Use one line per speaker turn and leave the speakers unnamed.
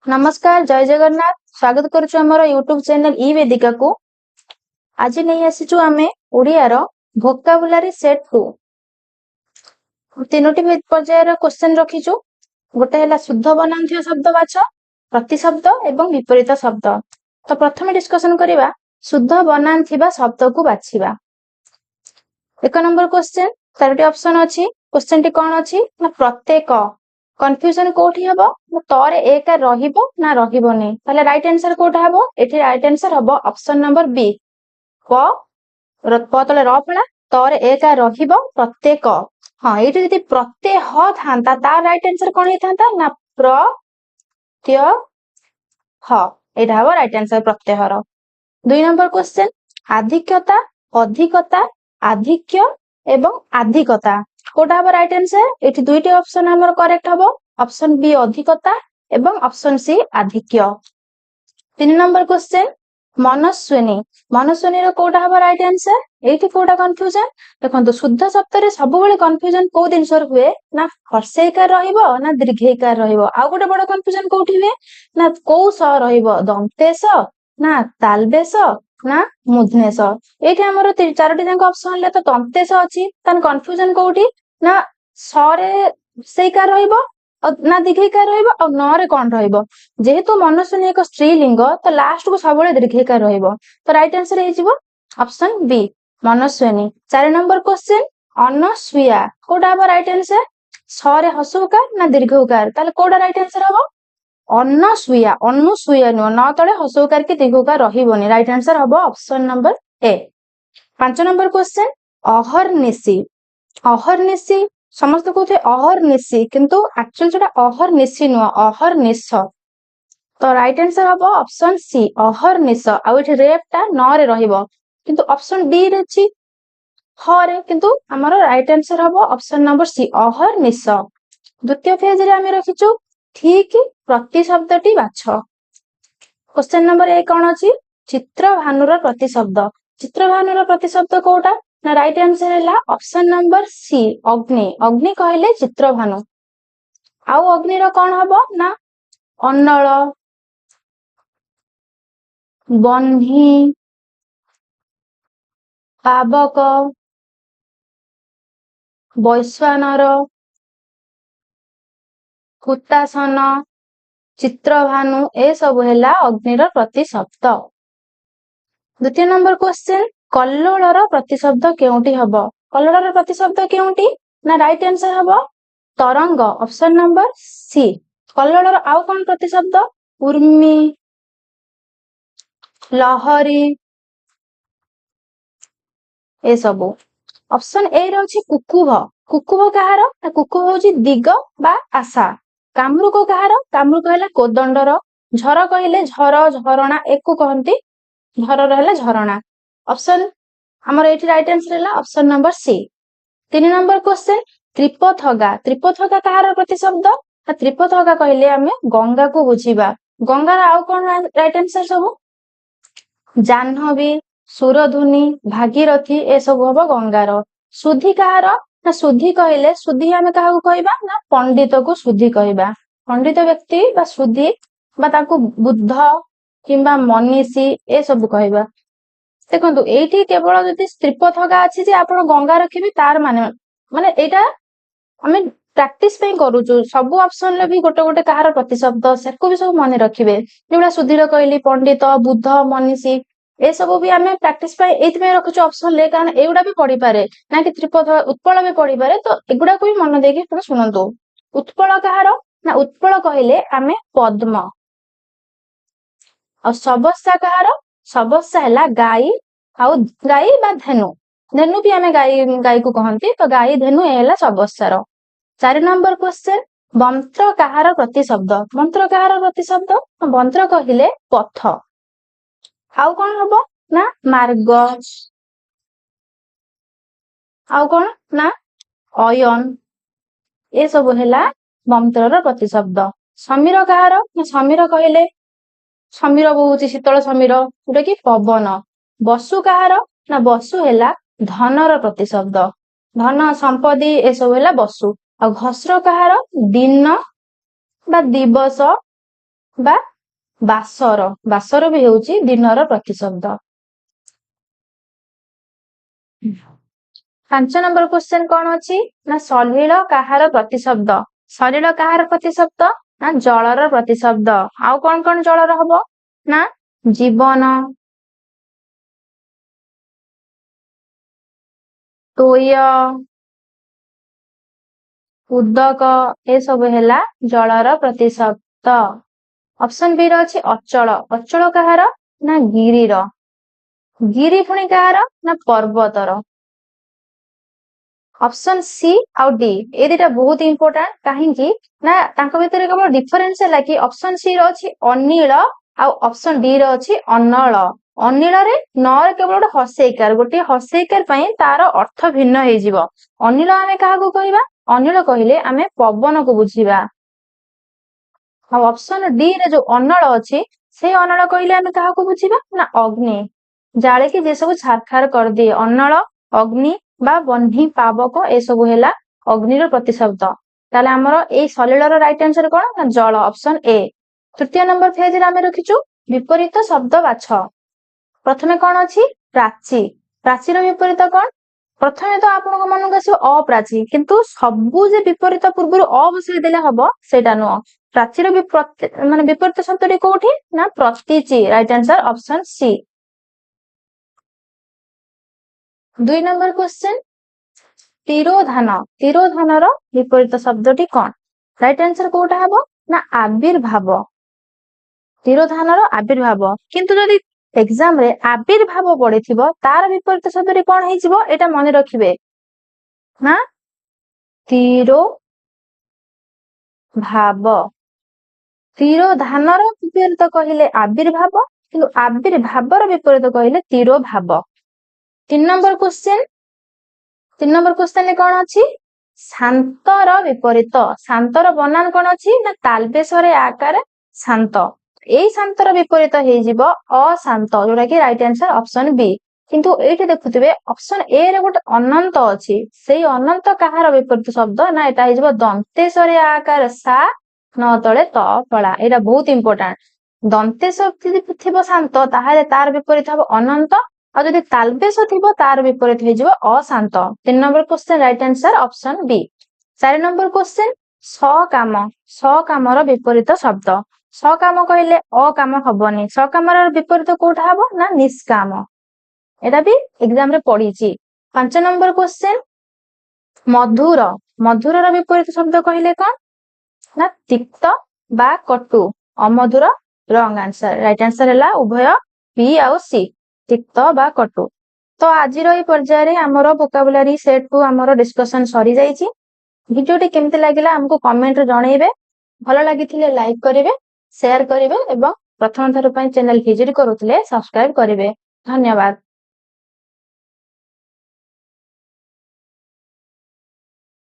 नमस्कार जय जगन्नाथ स्वागत करुछु हमर यूट्यूब चैनल ई वेदिका को। आज नहीं आसीछु आमे ओडिया रो वोकाबुलारी सेट 2 तीनोटी पर्यायर क्वेश्चन रखिछु। गोटे हैला शुद्ध बनांथिय शब्द बाछ, प्रतिशब्द एवं विपरीत शब्द। तो प्रथमे डिस्कशन करिबा शुद्ध बनांथिबा शब्द को बाछिबा। एक नंबर क्वेश्चन चारोटी ऑप्शन अछि। क्वेश्चन टी कोन अछि ना प्रत्येक कन्फ्यूजन कोठी हबो ना तरे एक रहिबो ना रहिबोनी ताले राइट आंसर कोठा हबो। एठी राइट आंसर हबो ऑप्शन नंबर बी प तले र फळा तरे एक रहिबो प्रत्येक। हां एठी जति प्रत्यय ह थांता ता राइट आंसर कोन हे थांता ना प्रत्यय ह। एटा हबो राइट आंसर प्रत्यय हर। 2 नंबर क्वेश्चन आधिक्यता अधिकता आधिक्य एवं अधिकता कोटा हबो राइट आंसर। एठी दुईटी ऑप्शन हमर करेक्ट हबो ऑप्शन बी अधिकता एवं option C आधिक्य। 3 number question Manaswini Manaswini रो कोटा हबो राइट आंसर। एठी कोटा कंफ्यूजन देखंतु शुद्ध शब्द रे सब बेले कंफ्यूजन को दिनसर हुए ना हर्षैकार रहिबो ना दीर्घैकार रहिबो। आ गोटे बड़ कंफ्यूजन कोठी हुए ना को स रहिबो दंतेश ना तालबेश ना मुधनेश। एठी हमर चारोटी जांक ऑप्शन ले तो दंतेश अछि तन कंफ्यूजन कोठी ना स रे सैकार रहिबो ना दीर्घैकार रहिबो और न रे कोन रहिबो। जेहेतु मनस्विनी एक स्त्रीलिंग तो लास्ट को सबले दीर्घैकार रहिबो। तो राइट आंसर हे जिवो ऑप्शन बी मनस्विनी। 4 नंबर क्वेश्चन अनसुया कोटा हबो राइट आंसर। स रे हसुकार ना दीर्घकार ताले कोटा राइट आंसर हबो अनसुया। अनुसुया नो न तळे हसुकार की दीर्घकार रहिबोनी राइट आंसर हबो option number A. 5 number question अहर्निशी अहर्निशी समस्त कहते अहर्निशी किंतु एक्चुअली सेटा अहर्निशी नो अहर्निश। तो राइट आंसर हबो ऑप्शन सी अहर्निश। आ एठी रेपटा न रे रहिबो किंतु ऑप्शन डी रे अछि ह रे किंतु हमर राइट आंसर हबो ऑप्शन नंबर सी अहर्निश। द्वितीय पेज रे हम रखिछु ठीक प्रतिशब्दटी बाछ। क्वेश्चन नंबर 1 कोन अछि चित्रभानुर प्रतिशब्द। चित्रभानुर प्रतिशब्द कोटा ना राइट आंसर हैला ऑप्शन नंबर सी अग्नि। अग्नि कहले चित्रभानु। आउ अग्नि रो कोन हबो ना अन्नळ बन्ही पावक वैश्वानर हुतासन चित्रभानु ए सब हैला अग्निर प्रतिशब्द। द्वितीय नंबर क्वेश्चन कल्लोळर प्रतिशब्द केउंटी हबो। कल्लोळर प्रतिशब्द केउंटी ना राइट आंसर हबो तरंग ऑप्शन नंबर सी। कल्लोळर आउ कोन प्रतिशब्द उर्मी लहरी ए सब। ऑप्शन ए रे अछि कुकुभ। कुकुभ कहार ना कुकुभ होची दिग बा आशा। कामरुक कहार कामरुक कहला कोदंडर। झर कहले झर झरणा एको कहंती झर रहला झरणा। ऑप्शन हमर एठी राइट आंसर हैला option number C. 3 number question त्रिपथगा त्रिपथगा कहार प्रतिशब्द ना त्रिपथगा कहले हमें गंगा को बुझीबा। गंगा आउ कोन राइट आंसर सब जाह्नवी सुरधुनी भागीरथी ए सब हबो गंगार। सुधी कहार ना सुधी कहले सुधी हमें काहाकू कहबा ना पंडित को सुधी कहबा। पंडित व्यक्ति बा सुधी बा ताकू बुद्ध किंबा मनीषी ए सब कहबा। देखंतु एठी केवल जति त्रिपथगा अछि जे आपण गंगा रखिबे तार माने माने एटा हमें प्रैक्टिस पे करूछु। सब ऑप्शन ले भी गोटे गोटे कहार प्रतिशब्द सेको भी सब माने रखिबे। जेबा सुधीर कहली पंडित बुद्ध मनीषी ए सब भी हमें प्रैक्टिस पे एथि में रखुछु ऑप्शन ले कारण एगुडा भी पढ़ी पारे ना कि त्रिपथ उत्पल भी पढ़ी पारे। तो एगुडा को भी मन देके आपण सुनंतु। उत्पल कहार ना उत्पल कहले हमें पद्म। और सबस्या कहार सबस्या हैला गाई आउ गाई बा धेनु। धेनु भी हमें गाई को कहंती तो गाई धेनु ए हैला सबस्यार। 4 नंबर क्वेश्चन मंत्र कहार प्रतिशब्द। मंत्र कहार प्रतिशब्द मंत्र कहले पथ। आउ कोन हबो ना मार्ग आउ कोन ना अयन ए सब हैला मंत्रर प्रतिशब्द। समीर कहार ना समीर कहले समीर बहुची शीतल समीर जोटा कि पवन। बसु कहार ना बसु हैला धनर प्रतिशब्द। धन संपत्ति ए सब हैला बसु। आ घस्र कहार दिन बा दिवस ବା ବାସର। ବାସର ବି ହେଉଛି ଦିନର ପ୍ରତିଶବ୍ଦ। 5 ନମ୍ବର କ୍ୱେଶ୍ଚନ କଣ ଅଛି ନା ସଲିଳ କାହାର ପ୍ରତିଶବ୍ଦ। ସଲିଳ କାହାର ପ୍ରତିଶବ୍ଦ ନା ଜଳର ପ୍ରତିଶବ୍ଦ। ଆଉ କଣ କଣ ଜଳର ହବ ନା ଜୀବନ, ତୋୟ, ଉଦକ ଏସବୁ ହେଲା ଜଳର ପ୍ରତିଶବ୍ଦ। ଅପସନ ବି ର ଅଛି ଅଚଳ। ଅଚଳ କାହାର ନା ଗିରିର। ଗିରି ପୁଣି କାହାର ନା ପର୍ବତର। ଅପସନ ସି ଆଉ ଡି ଏ ଦିଟା ବହୁତ ଇମ୍ପୋର୍ଟାଣ୍ଟ। କାହିଁକି ନା ତାଙ୍କ ଭିତରେ କେବଳ ଡିଫରେନ୍ସ ହେଲା କି ଅପସନ ସି ର ଅଛି ଅନିଳ ଆଉ ଅପସନ ଡି ର ଅଛି ଅନଳ। ଅନିଳରେ ନରେ କେବଳ ଗୋଟେ ହସେଇକାର, ଗୋଟିଏ ହସେଇକାର ପାଇଁ ତାର ଅର୍ଥ ଭିନ୍ନ ହେଇଯିବ। ଅନିଳ ଆମେ କାହାକୁ କହିବା? ଅନିଳ କହିଲେ ଆମେ ପବନକୁ ବୁଝିବା। ଆଉ ଅପସନ ଡି ରେ ଯୋଉ ଅନଳ ଅଛି ସେଇ ଅନଳ କହିଲେ ଆମେ କାହାକୁ ବୁଝିବା ନା ଅଗ୍ନି। ଜାଳିକି ଯେ ସବୁ ଛାରଖାର କରିଦିଏ ଅନଳ, ଅଗ୍ନି ବା ବହ୍ନି ପାବକ ଏସବୁ ହେଲା ଅଗ୍ନିର ପ୍ରତିଶବ୍ଦ। ତାହେଲେ ଆମର ଏଇ ସଲିଳର ରାଇଟ ଆନ୍ସର କଣ ନା ଜଳ, ଅପସନ ଏ। ତୃତୀୟ ନମ୍ବର ପେଜରେ ଆମେ ରଖିଛୁ ବିପରୀତ ଶବ୍ଦ ବାଛ। ପ୍ରଥମେ କଣ ଅଛି ପ୍ରାଚୀ। ପ୍ରାଚୀର ବିପରୀତ କଣ? ପ୍ରଥମେ ତ ଆପଣଙ୍କ ମନକୁ ଆସିବ ଅପ୍ରାଚୀ, କିନ୍ତୁ ସବୁ ଯେ ବିପରୀତ ପୂର୍ବରୁ ଅ ବସେଇ ଦେଲେ ହବ ସେଇଟା ନୁହଁ। ପ୍ରାଚୀର ମାନେ ବିପରୀତ ଶବ୍ଦଟି କୋଉଠି ନା ପ୍ରତୀଚୀ। Right answer option C. 2 number question ତିରୋଧାନ। ତିରୋଧାନର ବିପରୀତ ଶବ୍ଦଟି କଣ? ରାଇଟ ଆନ୍ସର କୋଉଟା ହବ ନା ଆବିର୍ଭାବ। ତିରୋଧାନର ଆବିର୍ଭାବ। କିନ୍ତୁ ଯଦି ଏକ୍ସାମ ରେ ଆବିର୍ଭାବ ପଡିଥିବ ତାର ବିପରୀତ ଶବ୍ଦଟି କଣ ହେଇଯିବ ଏଇଟା ମନେ ରଖିବେ ନା ତିରୋ ଭାବ। ତିରୋଧାନର ବିପରୀତ କହିଲେ ଆବିର୍ଭାବ, କିନ୍ତୁ ଆବିର୍ଭାବର ବିପରୀତ କହିଲେ ତିରୋଭାବ। 3 ନମ୍ବର କ୍ୱେଶ୍ଚନ। 3 ନମ୍ବର କ୍ୱେଶ୍ଚନରେ କଣ ଅଛି ଶାନ୍ତର ବିପରୀତ। ଶାନ୍ତର ବନାନ କଣ ଅଛି ନା ତାଲବେଶରେ ଆକାର ଶାନ୍ତ। ଏଇ ଶାନ୍ତର ବିପରୀତ ହେଇଯିବ ଅଶାନ୍ତ, ଯୋଉଟା କି ରାଇଟ ଆନ୍ସର ଅପସନ ବି। କିନ୍ତୁ ଏଇଠି ଦେଖୁଥିବେ ଅପସନ ଏ ରେ ଗୋଟେ ଅନନ୍ତ ଅଛି। ସେଇ ଅନନ୍ତ କାହାର ବିପରୀତ ଶବ୍ଦ ନା ଏଟା ହେଇଯିବ ଦନ୍ତେଶରେ ଆକାର ସା ନ ତଳେ ତ ଫଳା। ଏଇଟା ବହୁତ ଇମ୍ପୋର୍ଟାଣ୍ଟ। ଦନ୍ତେଶ ଯଦି ଥିବ ଶାନ୍ତ ତାହେଲେ ତାର ବିପରୀତ ହବ ଅନନ୍ତ, ଆଉ ଯଦି ତାଲବେଶ ଥିବ ତାର ବିପରୀତ ହେଇଯିବ ଅଶାନ୍ତ। 3 number question right answer option B. 4 number question ସକାମ। ସକାମର ବିପରୀତ ଶବ୍ଦ। ସକାମ କହିଲେ ଅକାମ ହବନି। ସକାମର ବିପରୀତ କୋଉଟା ହବ ନା ନିଷ୍କାମ। ଏଟା ବି ଏକ୍ସାମ ରେ ପଡିଛି। 5 ନମ୍ବର କ୍ୱେଶ୍ଚନ ମଧୁର। ମଧୁରର ବିପରୀତ ଶବ୍ଦ କହିଲେ କଣ ନା ତିକ୍ତ ବା କଟୁ। ଅମଧୁର ରଙ୍ଗ ଆନ୍ସର। ରାଇଟ ଆନ୍ସର ହେଲା ଉଭୟ ବି ଆଉ ସି, ତିକ୍ତ ବା କଟୁ। ତ ଆଜିର ଏହି ପର୍ଯ୍ୟାୟରେ ଆମର ଭୋକାବୁଲାରୀ ସେଟ୍ କୁ ଆମର ଡିସ୍କସନ ସରିଯାଇଛି। ଭିଡିଓଟି କେମିତି ଲାଗିଲା ଆମକୁ କମେଣ୍ଟରେ ଜଣେଇବେ। ଭଲ ଲାଗିଥିଲେ ଲାଇକ୍ କରିବେ, ସେୟାର କରିବେ ଏବଂ ପ୍ରଥମ ଥର ପାଇଁ ଚ୍ୟାନେଲ ଭିଜିଟ୍ କରୁଥିଲେ ସବସ୍କ୍ରାଇବ କରିବେ। ଧନ୍ୟବାଦ।